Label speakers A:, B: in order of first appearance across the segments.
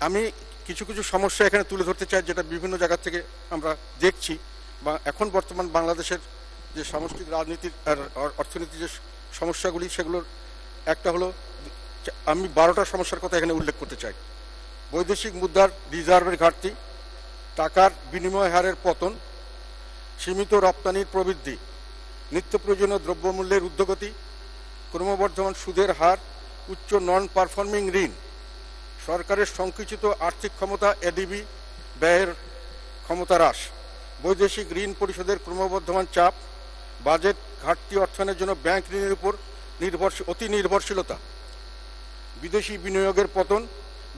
A: আমি কিছু কিছু সমস্যা এখানে তুলে ধরতে চাই, যেটা বিভিন্ন জায়গা থেকে আমরা দেখছি বা এখন বর্তমান বাংলাদেশের যে সামষ্টিক রাজনীতির আর অর্থনীতির যে সমস্যাগুলি, সেগুলোর একটা হলো, আমি 12টা সমস্যার কথা এখানে উল্লেখ করতে চাই। বৈদেশিক মুদ্রার রিজার্ভের ঘাটতি, টাকার বিনিময় হারের পতন, সীমিত রপ্তানির প্রবৃদ্ধি, নিত্য প্রয়োজনীয় দ্রব্যমূল্যের ঊর্ধ্বগতি, ক্রমবর্ধমান সুদের হার, উচ্চ নন পারফর্মিং ঋণ, সরকারের সংকুচিত আর্থিক ক্ষমতা, এডিবি ব্যয়ের ক্ষমতা হ্রাস, বৈদেশিক ঋণ পরিশোধের ক্রমবর্ধমান চাপ, বাজেট ঘাটতি অর্থায়নের জন্য ব্যাংক ঋণের উপর অতি নির্ভরশীলতা, বিদেশি বিনিয়োগের পতন,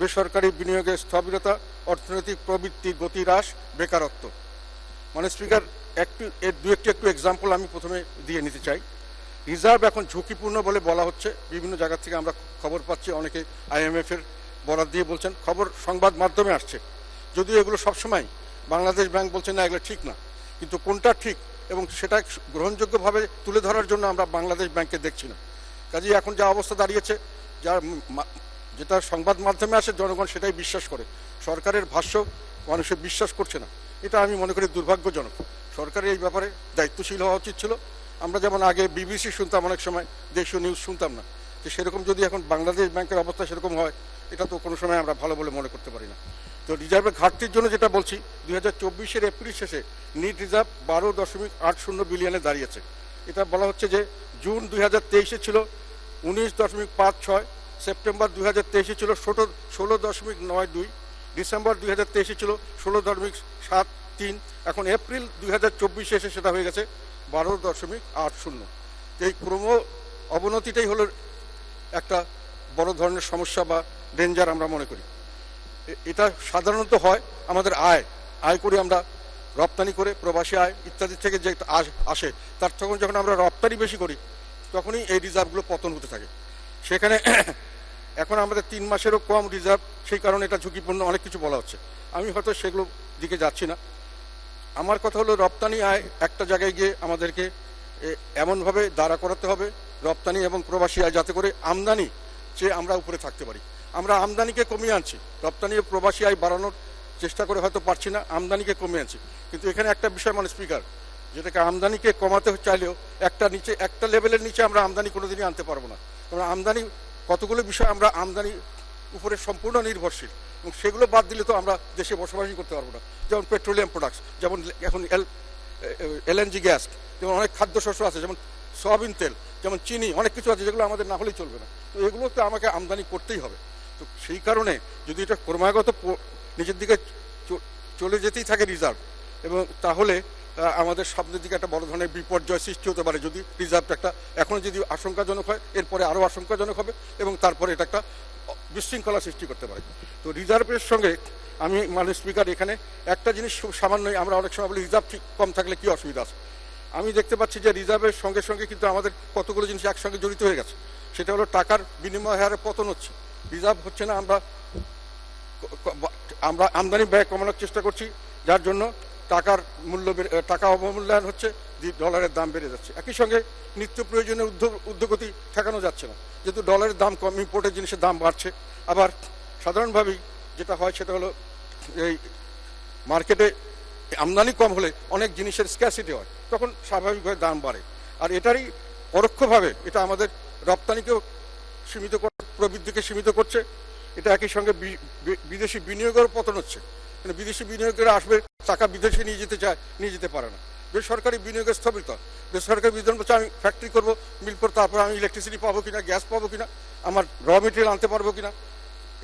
A: বেসরকারি বিনিয়োগের স্থবিরতা, অর্থনৈতিক প্রবৃত্তির গতি হ্রাস, বেকারত্ব। মানে স্পিকার, একটু এক্সাম্পল আমি প্রথমে দিয়ে নিতে চাই। রিজার্ভ এখন ঝুঁকিপূর্ণ বলে বলা হচ্ছে, বিভিন্ন জায়গা থেকে আমরা খবর পাচ্ছি, অনেকে IMF এর বরাত দিয়ে বলছেন, খবর সংবাদ মাধ্যমে আসছে। যদিও এগুলো সবসময় বাংলাদেশ ব্যাংক বলছে না, এগুলো ঠিক না, কিন্তু কোনটা ঠিক এবং সেটা গ্রহণযোগ্যভাবে তুলে ধরার জন্য আমরা বাংলাদেশ ব্যাংককে দেখছি না। কাজেই এখন যা অবস্থা দাঁড়িয়েছে, যেটা সংবাদ মাধ্যমে আসে, জনগণ সেটাই বিশ্বাস করে, সরকারের ভাষ্য মানুষের বিশ্বাস করছে না। এটা আমি মনে করি দুর্ভাগ্যজনক। সরকারের এই ব্যাপারে দায়িত্বশীল হওয়া উচিত ছিল। আমরা যেমন আগে BBC শুনতাম, অনেক সময় দেশীয় নিউজ শুনতাম না, যে সেরকম যদি এখন বাংলাদেশ ব্যাংকের অবস্থা সেরকম হয়, এটা তো কোনো সময় আমরা ভালো বলে মনে করতে পারি না। তো রিজার্ভের ঘাটতির জন্য যেটা বলছি, 2024-এর এপ্রিল শেষে নিট রিজার্ভ 12.80 বিলিয়নে দাঁড়িয়েছে। এটা বলা হচ্ছে যে জুন 2023-এ ছিল 19.56, সেপ্টেম্বর 2023-এ ছিল 16.92, ডিসেম্বর 2023-এ ছিল 16.73, এখন এপ্রিল 2024 এসে সেটা হয়ে গেছে 12.80। এই ক্রম অবনতিটাই হলো একটা বড় ধরনের সমস্যা বা ডেঞ্জার আমরা মনে করি। এটা সাধারণত হয় আমাদের আয় করে, আমরা রপ্তানি করে, প্রবাসী আয় ইত্যাদি থেকে যে আসে, তার তখন যখন আমরা রপ্তানি বেশি করি, তখনই এই রিজার্ভগুলো পতন হতে থাকে। সেখানে এখন আমাদের 3 মাসেরও কম রিজার্ভ, সেই কারণে এটা ঝুঁকিপূর্ণ, অনেক কিছু বলা হচ্ছে। আমি হয়তো সেগুলো দিকে যাচ্ছি না। আমার কথা হলো, রপ্তানি আয় একটা জায়গায় গিয়ে আমাদেরকে এমনভাবে দাঁড়া করাতে হবে, রপ্তানি এবং প্রবাসী আয়, যাতে করে আমদানি চেয়ে আমরা উপরে থাকতে পারি। আমরা আমদানিকে কমিয়ে আনছি, রপ্তানি ও প্রবাসী আয় বাড়ানোর চেষ্টা করে হয়তো পারছি না, আমদানিকে কমিয়ে আনছি। কিন্তু এখানে একটা বিষয় মানে স্পিকার, যেটাকে আমদানিকে কমাতে চাইলেও একটা লেভেলের নিচে আমরা আমদানি কোনোদিনই আনতে পারবো না। কারণ আমদানি কতগুলো বিষয়, আমরা আমদানি উপরে সম্পূর্ণ নির্ভরশীল, এবং সেগুলো বাদ দিলে তো আমরা দেশে বসবাসই করতে পারবো না। যেমন পেট্রোলিয়াম প্রোডাক্টস, যেমন এখন LNG গ্যাস, যেমন অনেক খাদ্যশস্য আছে, যেমন সয়াবিন তেল, যেমন চিনি, অনেক কিছু আছে যেগুলো আমাদের না হলেই চলবে না। তো এগুলো তো আমাকে আমদানি করতেই হবে। তো সেই কারণে যদি এটা ক্রমাগত নিচের দিকে চলে যেতেই থাকে রিজার্ভ, এবং তাহলে আমাদের সামনের দিকে একটা বড় ধরনের বিপর্যয় সৃষ্টি হতে পারে। যদি রিজার্ভটা এখন যদি আশঙ্কাজনক হয়, এরপরে আরও আশঙ্কাজনক হবে, এবং তারপরে এটা একটা বিশৃঙ্খলা সৃষ্টি করতে পারে। তো রিজার্ভের সঙ্গে আমি স্পিকার, এখানে একটা জিনিস খুব সামান্যই, আমরা অনেক সময় বলি রিজার্ভ ঠিক কম থাকলে কী অসুবিধা আছে। আমি দেখতে পাচ্ছি যে রিজার্ভের সঙ্গে সঙ্গে কিন্তু আমাদের কতগুলো জিনিস একসঙ্গে জড়িত হয়ে গেছে। সেটা হলো টাকার বিনিময় হারে পতন হচ্ছে, রিজার্ভ হচ্ছে না, আমরা আমদানি ব্যয় কমানোর চেষ্টা করছি, যার জন্য টাকা অবমূল্যায়ন হচ্ছে, ডলারের দাম বেড়ে যাচ্ছে। একই সঙ্গে নিত্য প্রয়োজনীয় ঊর্ধ্বগতি ঠেকানো যাচ্ছে না, যেহেতু ডলারের দাম কম, ইম্পোর্টের জিনিসের দাম বাড়ছে। আবার সাধারণভাবেই যেটা হয় সেটা হলো, এই মার্কেটে আমদানি কম হলে অনেক জিনিসের স্ক্যাসিটি হয়, তখন স্বাভাবিকভাবে দাম বাড়ে। আর এটারই পরোক্ষভাবে এটা আমাদের রপ্তানিকেও সীমিত করছে, প্রবৃদ্ধিকে সীমিত করছে। এটা একই সঙ্গে বিদেশি বিনিয়োগের পতন হচ্ছে। মানে বিদেশি বিনিয়োগেরা আসবে, টাকা বিদেশে নিয়ে যেতে চায়, নিয়ে যেতে পারে না। বেসরকারি বিনিয়োগের স্থবিরতা, বেসরকারি বিনিয়োগ বলছে আমি ফ্যাক্টরি করবো, মিল করে, তারপর আমি ইলেকট্রিসিটি পাবো কিনা, গ্যাস পাবো কিনা, আমার র মেটেরিয়াল আনতে পারবো কিনা।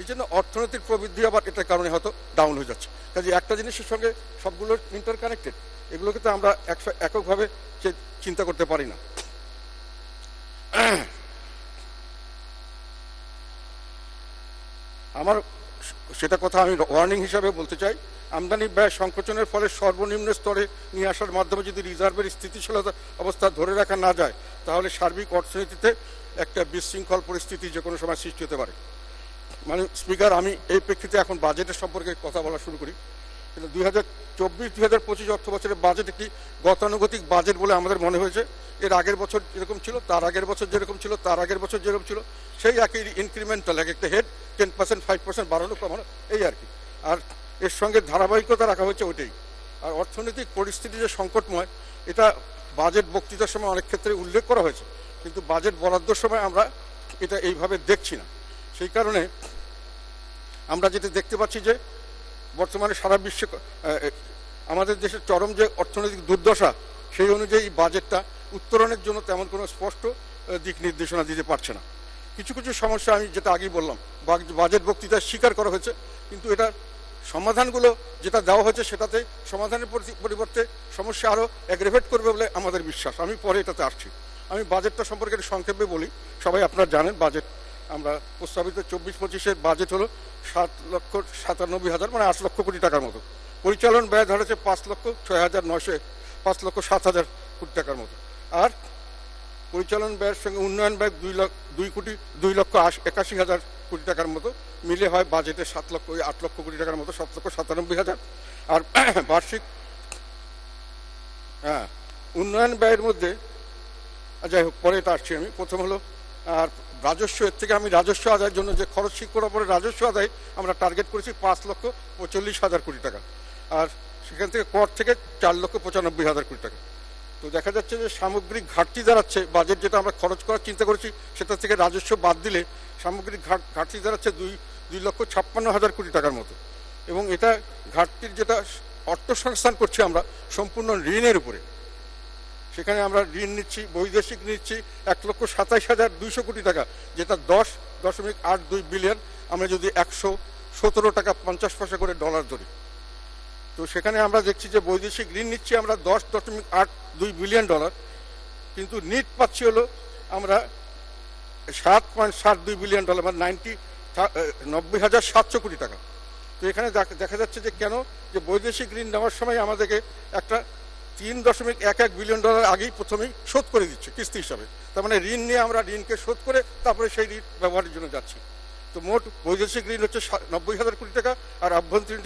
A: এই জন্য অর্থনীতির প্রবৃদ্ধি আবার এটার কারণে হয়তো ডাউন হয়ে যাচ্ছে। কাজে একটা জিনিসের সঙ্গে সবগুলোর ইন্টারকানেক্টেড, এগুলোকে তো আমরা এককভাবে চিন্তা করতে পারি না। আমার সেটা কথা আমি ওয়ার্নিং হিসাবে বলতে চাই, আমদানি ব্যয় সংকোচনের ফলে সর্বনিম্ন স্তরে নিয়ে আসার মাধ্যমে যদি রিজার্ভের স্থিতিশীলতা অবস্থা ধরে রাখা না যায়, তাহলে সার্বিক অর্থনীতিতে একটা বিশৃঙ্খল পরিস্থিতি যে কোনো সময় সৃষ্টি হতে পারে। স্পিকার, আমি এই প্রেক্ষিতে এখন বাজেটের সম্পর্কে কথা বলা শুরু করি। কিন্তু 2024-2025 অর্থ বছরের বাজেট একটি গতানুগতিক বাজেট বলে আমাদের মনে হয়েছে। এর আগের বছর যেরকম ছিল, তার আগের বছর যেরকম ছিল, তার আগের বছর যেরকম ছিল, সেই একই ইনক্রিমেন্টাল এক একটা হেড 10%, 5% বাড়ানো কমানো, এই আর কি। আর এর সঙ্গে ধারাবাহিকতা রাখা হয়েছে ওইটাই। আর অর্থনৈতিক পরিস্থিতি যে সংকটময়, এটা বাজেট বক্তৃতার সময় অনেক ক্ষেত্রে উল্লেখ করা হয়েছে, কিন্তু বাজেট বরাদ্দর সময় আমরা এটা এইভাবে দেখছি না। সেই কারণে আমরা যেটা দেখতে পাচ্ছি যে বর্তমানে সারা বিশ্বে আমাদের দেশের চরম যে অর্থনৈতিক দুর্দশা, সেই অনুযায়ী বাজেটটা উত্তরণের জন্য তেমন কোনো স্পষ্ট দিক নির্দেশনা দিতে পারছে না। কিছু কিছু সমস্যা আমি যেটা আগেই বললাম বাজেট বক্তৃতায় স্বীকার করা হয়েছে, কিন্তু এটা সমাধানগুলো যেটা দেওয়া হয়েছে সেটাতে সমাধানের পরিবর্তে সমস্যা আরও অ্যাগ্রেভেট করবে বলে আমাদের বিশ্বাস। আমি পরে এটাতে আসছি। আমি বাজেটটা সম্পর্কে সংক্ষেপে বলি। সবাই আপনারা জানেন বাজেট আমরা প্রস্তাবিত 24-25-এর বাজেট হলো 7,97,000, মানে 8 লক্ষ কোটি টাকার মতো। পরিচালন ব্যয় ধরেছে 5,06,900, 5,07,000 কোটি টাকার মতো। আর পরিচালন ব্যয়ের সঙ্গে উন্নয়ন ব্যয় 2,81,000 কোটি টাকার মতো মিলে হয় বাজেটে 8 লক্ষ কোটি টাকার মতো, 7,97,000। আর বার্ষিক উন্নয়ন ব্যয়ের মধ্যে, যাই হোক পরে এটা আসছি আমি। প্রথম হলো আর রাজস্ব, এর থেকে আমি রাজস্ব আদায়ের জন্য যে খরচ ঠিক করার পরে রাজস্ব আদায় আমরা টার্গেট করেছি 5,45,000 কোটি টাকা। আর সেখান থেকে কর থেকে 4,95,000 কোটি টাকা। তো দেখা যাচ্ছে যে সামগ্রিক ঘাটতি দাঁড়াচ্ছে, বাজেট যেটা আমরা খরচ করার চিন্তা করেছি সেটা থেকে রাজস্ব বাদ দিলে সামগ্রিক ঘাটতি দাঁড়াচ্ছে 2,56,000 কোটি টাকার মতো। এবং এটা ঘাটতির যেটা অর্থ সংস্থান করছি আমরা সম্পূর্ণ ঋণের উপরে। সেখানে আমরা ঋণ নিচ্ছি, বৈদেশিক নিচ্ছি 1,27,200 কোটি টাকা, যেটা 10.82 বিলিয়ন। আমরা যদি 117 টাকা 50 পয়সা করে ডলার ধরি, তো সেখানে আমরা দেখছি যে বৈদেশিক ঋণ নিচ্ছি আমরা 10.82 বিলিয়ন ডলার, কিন্তু নিট পাচ্ছি হলো আমরা 7.72 বিলিয়ন ডলার, মানে 90,700 কোটি টাকা। তো এখানে দেখা যাচ্ছে যে কেন যে বৈদেশিক ঋণ নেওয়ার সময় আমাদেরকে একটা 3.11 বিলিয়ন ডলার আগেই প্রথমেই শোধ করে দিচ্ছে কিস্তি হিসাবে। তার মানে ঋণ নিয়ে আমরা ঋণকে শোধ করে তারপরে সেই ঋণ ব্যবহারের জন্য যাচ্ছি। তো মোট বৈদেশিক ঋণ হচ্ছে 90,000 কোটি টাকা, আর আভ্যন্তরীণ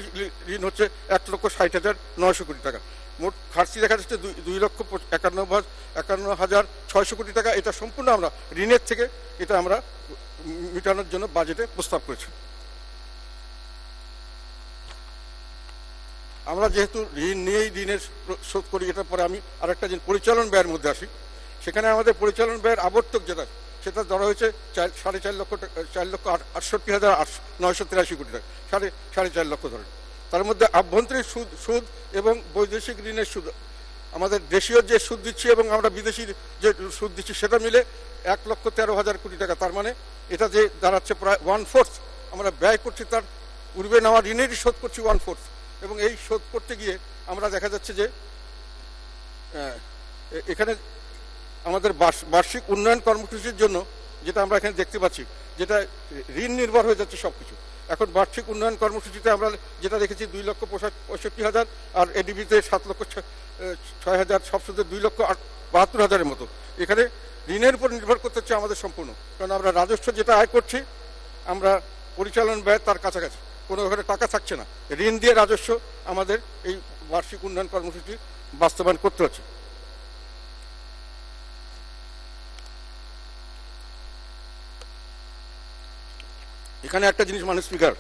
A: ঋণ হচ্ছে 1,60,900 কোটি টাকা। মোট ঘাটতি দেখা যাচ্ছে 2,51,600 কোটি টাকা। এটা সম্পূর্ণ আমরা ঋণের থেকে এটা আমরা মেটানোর জন্য বাজেটে প্রস্তাব করেছি। আমরা যেহেতু ঋণ নিয়েই ঋণের শোধ করি, এটার পরে আমি আরেকটা জিনিস পরিচালন ব্যয়ের মধ্যে আসি। সেখানে আমাদের পরিচালন ব্যয়ের আবর্তক যেটা, সেটা ধরা হয়েছে 4,68,983 কোটি টাকা, 4.5 লক্ষ ধরে। তার মধ্যে আভ্যন্তরীণ সুদ এবং বৈদেশিক ঋণের সুদ, আমাদের দেশীয় যে সুদ দিচ্ছি এবং আমরা বিদেশি যে সুদ দিচ্ছি সেটা মিলে 1,13,000 কোটি টাকা। তার মানে এটা যে দাঁড়াচ্ছে প্রায় 1/4 আমরা ব্যয় করছি, তার পূর্বে নেওয়া ঋণেরই শোধ করছি 1/4। এবং এই শোধ করতে গিয়ে আমরা দেখা যাচ্ছে যে এখানে আমাদের বার্ষিক উন্নয়ন কর্মসূচির জন্য যেটা আমরা এখানে দেখতে পাচ্ছি, যেটা ঋণ নির্ভর হয়ে যাচ্ছে সব কিছু। এখন বার্ষিক উন্নয়ন কর্মসূচিতে আমরা যেটা দেখেছি 2,65,000, আর এডিবিতে 7,06,000, সব সুদে 2,72,000 মতো। এখানে ঋণের উপর নির্ভর করতে হচ্ছে আমাদের সম্পূর্ণ, কারণ আমরা রাজস্ব যেটা আয় করছি আমরা পরিচালন ব্যয় তার কাছাকাছি, কোনো ওখানে টাকা থাকছে না। ঋণ দিয়ে রাজস্ব আমাদের এই বার্ষিক উন্নয়ন কর্মসূচি বাস্তবায়ন করতে হচ্ছে। এখানে একটা জিনিস মানে স্পিকার,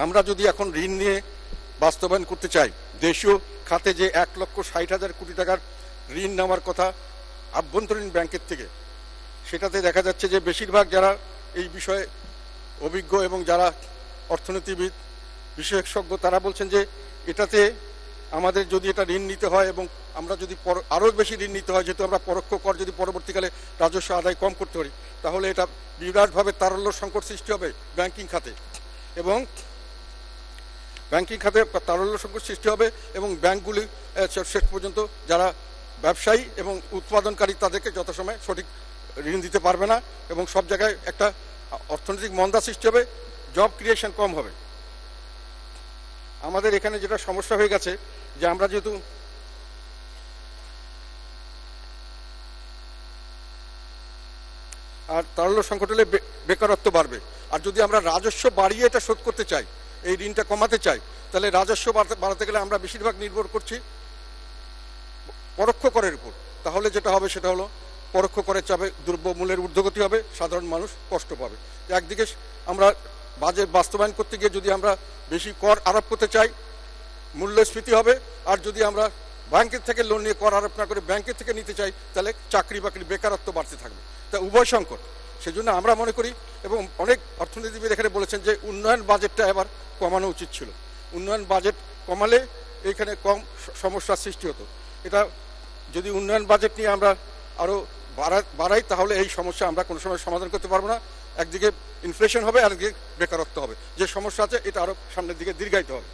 A: আমরা যদি এখন ঋণ নিয়ে বাস্তবায়ন করতে চাই, দেশীয় খাতে যে 1,60,000 কোটি টাকার ঋণ নেওয়ার কথা আভ্যন্তরীণ ব্যাংকের থেকে, সেটাতে দেখা যাচ্ছে যে বেশিরভাগ যারা এই বিষয়ে অভিজ্ঞ এবং যারা অর্থনীতিবিদ বিশেষজ্ঞ তারা বলছেন যে এটাতে আমাদের যদি এটা ঋণ নিতে হয় এবং আমরা যদি আরও বেশি ঋণ নিতে হয়, যেহেতু আমরা পরোক্ষ কর যদি পরবর্তীকালে রাজস্ব আদায় কম করতে পারি, তাহলে এটা বিরাটভাবে তারল্য সংকট সৃষ্টি হবে ব্যাংকিং খাতে, এবং ব্যাংকিং খাতে তারল্য সংকট সৃষ্টি হবে এবং ব্যাংকগুলি শেষ পর্যন্ত যারা ব্যবসায়ী এবং উৎপাদনকারী তাদেরকে যথাসময়ে সঠিক ঋণ দিতে পারবে না, এবং সব জায়গায় একটা অর্থনৈতিক মন্দা সৃষ্টি হবে, জব ক্রিয়েশন কম হবে। আমাদের এখানে যেটা সমস্যা হয়ে গেছে যে আমরা যেহেতু আর তারল্য সংকট হলে বেকারত্ব বাড়বে। আর যদি আমরা রাজস্ব বাড়িয়ে এটা শোধ করতে চাই, এই ঋণটা কমাতে চাই, তাহলে রাজস্ব বাড়াতে গেলে আমরা বেশিরভাগ নির্ভর করছি পরোক্ষ করের উপর। তাহলে যেটা হবে সেটা হলো পরোক্ষ করের চাপে দ্রব্যমূল্যের ঊর্ধ্বগতি হবে, সাধারণ মানুষ কষ্ট পাবে। একদিকে আমরা বাজেট বাস্তবায়ন করতে গিয়ে যদি আমরা বেশি কর আরোপ করতে চাই, মূল্যস্ফীতি হবে। আর যদি আমরা ব্যাংকের থেকে লোন নিয়ে কর আরোপ না করে ব্যাংকের থেকে নিতে চাই, তাহলে চাকরি বাকরি বেকারত্ব বাড়তে থাকবে। তা উভয় সংকট। সেজন্য আমরা মনে করি, এবং অনেক অর্থনীতিবিদ এখানে বলেছেন যে উন্নয়ন বাজেটটা এবার কমানো উচিত ছিল। উন্নয়ন বাজেট কমালে এইখানে কম সমস্যার সৃষ্টি হতো। এটা যদি উন্নয়ন বাজেট নিয়ে আমরা আরও বাড়াই, তাহলে এই সমস্যা আমরা কোনো সময় সমাধান করতে পারবো না। একদিকে ইনফ্লেশন হবে, আরেকদিকে বেকারত্ব হবে। যে সমস্যা আছে এটা আরও সামনের দিকে দীর্ঘায়িত হবে।